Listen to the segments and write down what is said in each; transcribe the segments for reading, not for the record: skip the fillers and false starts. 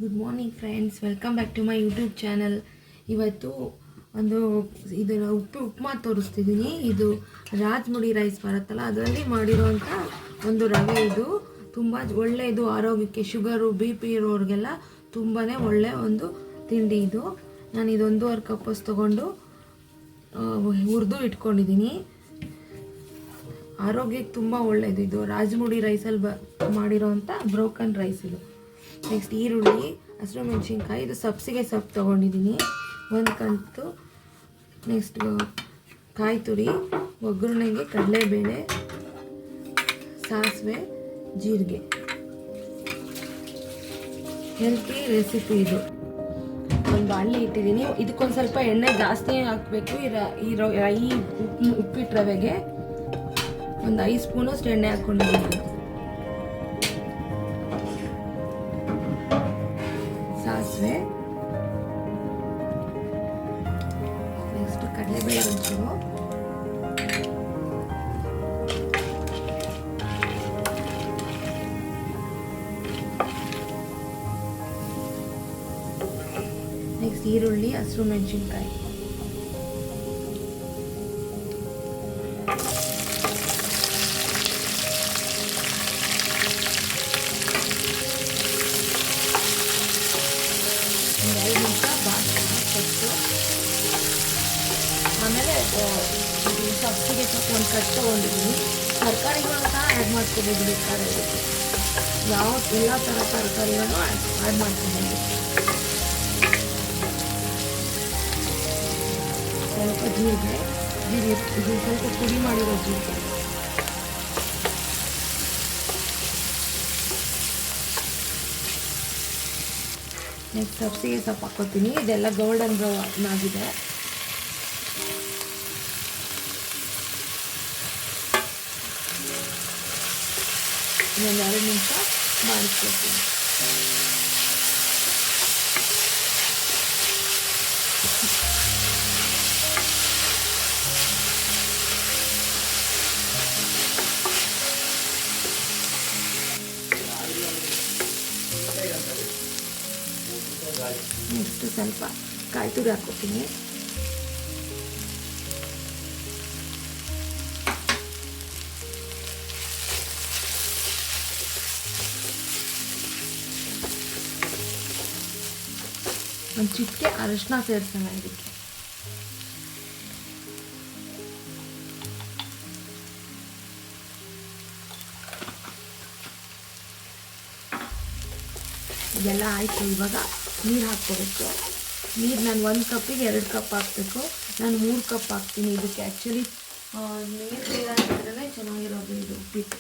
Good morning friends, welcome back to my YouTube channel. ಇವತ್ತು ಒಂದು ಇದನ್ನು ಉಪ್ಮಾ ತೋರಿಸ್ತಿದ್ದೀನಿ. ಇದು ರಾಜ್ಮುಡಿ ರೈಸ್ ಬರುತ್ತಲ್ಲ, ಅದರಲ್ಲಿ ಮಾಡಿರೋಂಥ ಒಂದು ರವೆ. ಇದು ತುಂಬ ಒಳ್ಳೆಯದು ಆರೋಗ್ಯಕ್ಕೆ. ಶುಗರು, ಬಿ ಪಿ ಇರೋರಿಗೆಲ್ಲ ತುಂಬಾ ಒಳ್ಳೆಯ ಒಂದು ತಿಂಡಿ ಇದು. ನಾನು ಇದು 1.5 ಕಪ್ಪಸ್ ತೊಗೊಂಡು ಹುರಿದು ಇಟ್ಕೊಂಡಿದ್ದೀನಿ. ಆರೋಗ್ಯಕ್ಕೆ ತುಂಬ ಒಳ್ಳೆಯದು. ಇದು ರಾಜ್ಮುಡಿ ರೈಸಲ್ಲಿ ಮಾಡಿರೋಂಥ ಬ್ರೋಕನ್ ರೈಸ್ ಇದು. ನೆಕ್ಸ್ಟ್ ಈರುಳ್ಳಿ, ಹಸಿರು ಮೆಣಸಿನ್ಕಾಯಿ, ಇದು ಸಬ್ಸಿಗೆ ಸೊಪ್ಪು ತೊಗೊಂಡಿದ್ದೀನಿ 1 ಕಂತು. ನೆಕ್ಸ್ಟ್ ಕಾಯಿ ತುರಿ, ಒಗ್ಗರಣೆಗೆ ಕಡಲೆಬೇಳೆ, ಸಾಸಿವೆ, ಜೀರಿಗೆ. ಹೆಲ್ತಿ ರೆಸಿಪಿ ಇದು. ಒಂದು ಬಾಣಲಿ ಇಟ್ಟಿದ್ದೀನಿ. ಇದಕ್ಕೊಂದು ಸ್ವಲ್ಪ ಎಣ್ಣೆ ಜಾಸ್ತಿ ಹಾಕಬೇಕು. ಈ ಉಪ್ಪಿಟ್ಟು ರವೆಗೆ ಒಂದು 5 ಸ್ಪೂನಷ್ಟು ಎಣ್ಣೆ ಹಾಕ್ಕೊಂಡಿದ್ದೀನಿ. ಸಾಸಿವೆ, ನೆಕ್ಸ್ಟ್ ಕಡಲೆಬೇಳೆ ಒಂಚೂರು, ನೆಕ್ಸ್ಟ್ ಈರುಳ್ಳಿ, ಹಸಿರು ಮೆಣಸಿನ್ಕಾಯಿ, ಆಮೇಲೆ ಸಬ್ಸಿಗೆ ಸ್ವಲ್ಪ ಒಂದು ಕಟ್ ತೊಗೊಂಡಿದ್ದೀನಿ. ತರಕಾರಿಗಳನ್ನ ಸಹ ಆ್ಯಡ್ ಮಾಡ್ಕೋಬೋದು ಬೇಕಾದ್ರೆ. ಇದಕ್ಕೆ ಎಲ್ಲ ಥರ ತರಕಾರಿಗಳನ್ನು ಆ್ಯಡ್ ಮಾಡ್ಕೋಬೋದು. ಸ್ವಲ್ಪ ಜೀರಿಗೆ, ಇದು ಸ್ವಲ್ಪ ಪುಡಿ ಮಾಡಿರೋ ಜೀರಿಗೆ. ನೆಕ್ಸ್ಟ್ ಸಬ್ಸಿಗೆ ಸೊಪ್ಪು ಹಾಕ್ಕೋತೀನಿ. ಇದೆಲ್ಲ ಗೋಲ್ಡನ್ ಬ್ರೌನ್ ಆಗಿದೆ. ಇನ್ನೊಂದು 2 ನಿಮಿಷ ಮಾಡಿಸ್ಕೊಳ್ತೀನಿ. ನೆಕ್ಸ್ಟ್ ಸ್ವಲ್ಪ ಕಾಯಿ ತುರಿ ಹಾಕ್ಕೊತೀನಿ. ಒಂದು ಚಿಟಿಕೆ ಅರಿಶಿನ ಸೇರಿಸೋಣ ಇದಕ್ಕೆ. ಇದೆಲ್ಲ ಆಯಿತು. ಇವಾಗ ನೀರು ಹಾಕ್ಕೋಬೇಕು. ನೀರು ನಾನು 1 ಕಪ್ಪಿಗೆ 2 ಕಪ್ ಹಾಕಬೇಕು. ನಾನು 3 ಕಪ್ ಹಾಕ್ತೀನಿ ಇದಕ್ಕೆ. ಆ್ಯಕ್ಚುಲಿ ನೀರು ಬೇರೆ ಹಾಕಿದ್ರೇ ಚೆನ್ನಾಗಿರೋದು ಇದು ಉಪ್ಪಿಟ್ಟು.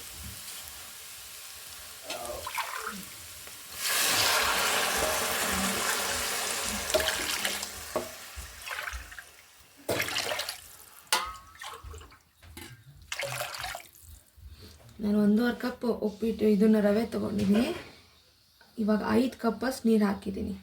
ನಾನು 1.5 ಕಪ್ ಉಪ್ಪಿಟ್ಟು ಇದನ್ನು ರವೆ ತೊಗೊಂಡಿದ್ದೀನಿ. ಇವಾಗ 5 ಕಪ್ಪಷ್ಟು ನೀರು ಹಾಕಿದ್ದೀನಿ.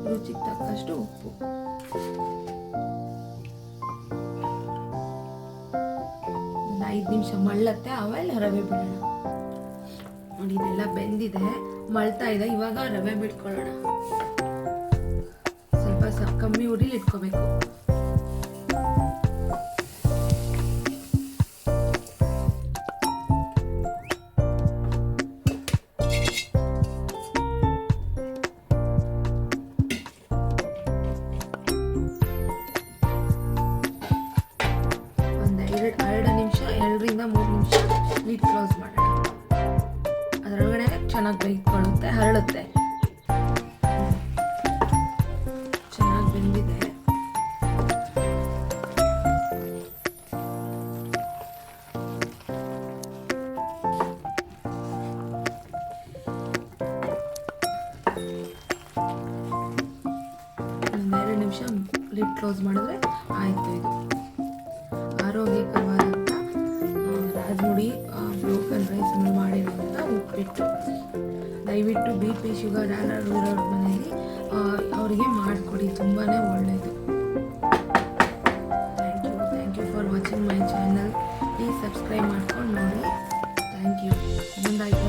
ರುಚಿಗೆ ತಕ್ಕಷ್ಟು ಉಪ್ಪು. ಒಂದು 5 ನಿಮಿಷ ಮಳ್ಳತ್ತೆ, ಆಮೇಲೆ ರವೆ ಬಿಡೋಣ. ನೋಡಿ, ಇದೆಲ್ಲ ಬೆಂದಿದೆ, ಮಳ್ತಾ ಇದೆ. ಇವಾಗ ರವೆ ಬಿಟ್ಕೊಳ್ಳೋಣ. ಸ್ವಲ್ಪ ಕಮ್ಮಿ ಉರಿಲಿ ಇಟ್ಕೋಬೇಕು. ಒಂದು 2 ನಿಮಿಷ, 2ರಿಂದ 3 ನಿಮಿಷ ಲಿಡ್ ಕ್ಲೋಸ್ ಮಾಡೋಣ. ಅದರೊಳಗಡೆ ಚೆನ್ನಾಗಿ ಬೇಯ್ಕೊಳ್ಳುತ್ತೆ, ಹರಳುತ್ತೆ. ಚೆನ್ನಾಗಿ ಬೆಂದಿದೆ. ಒಂದು 2 ನಿಮಿಷ ಲಿಡ್ ಕ್ಲೋಸ್ ಮಾಡಿದ್ರೆ ಆಯಿತು. ಇದು ಆರೋಗ್ಯಕರವಾದಂಥ ರಾಜ್ಮುಡಿ ಬ್ರೋಕನ್ ರೈಸನ್ನು ಮಾಡಿರುವಂಥ ಉಪ್ಪಿಟ್ಟು. ದಯವಿಟ್ಟು ಬಿ ಪಿ ಶುಗರ್ ಯಾರು ಇರೋರ ಮನೇಲಿ ಅವರಿಗೆ ಮಾಡಿಕೊಡಿ, ತುಂಬಾ ಒಳ್ಳೆಯದು. Thank you for watching my channel. Please subscribe ಮಾಡ್ಕೊಂಡು ನೋಡಿ. Thank you. ಮುಂದಾಯ್ತು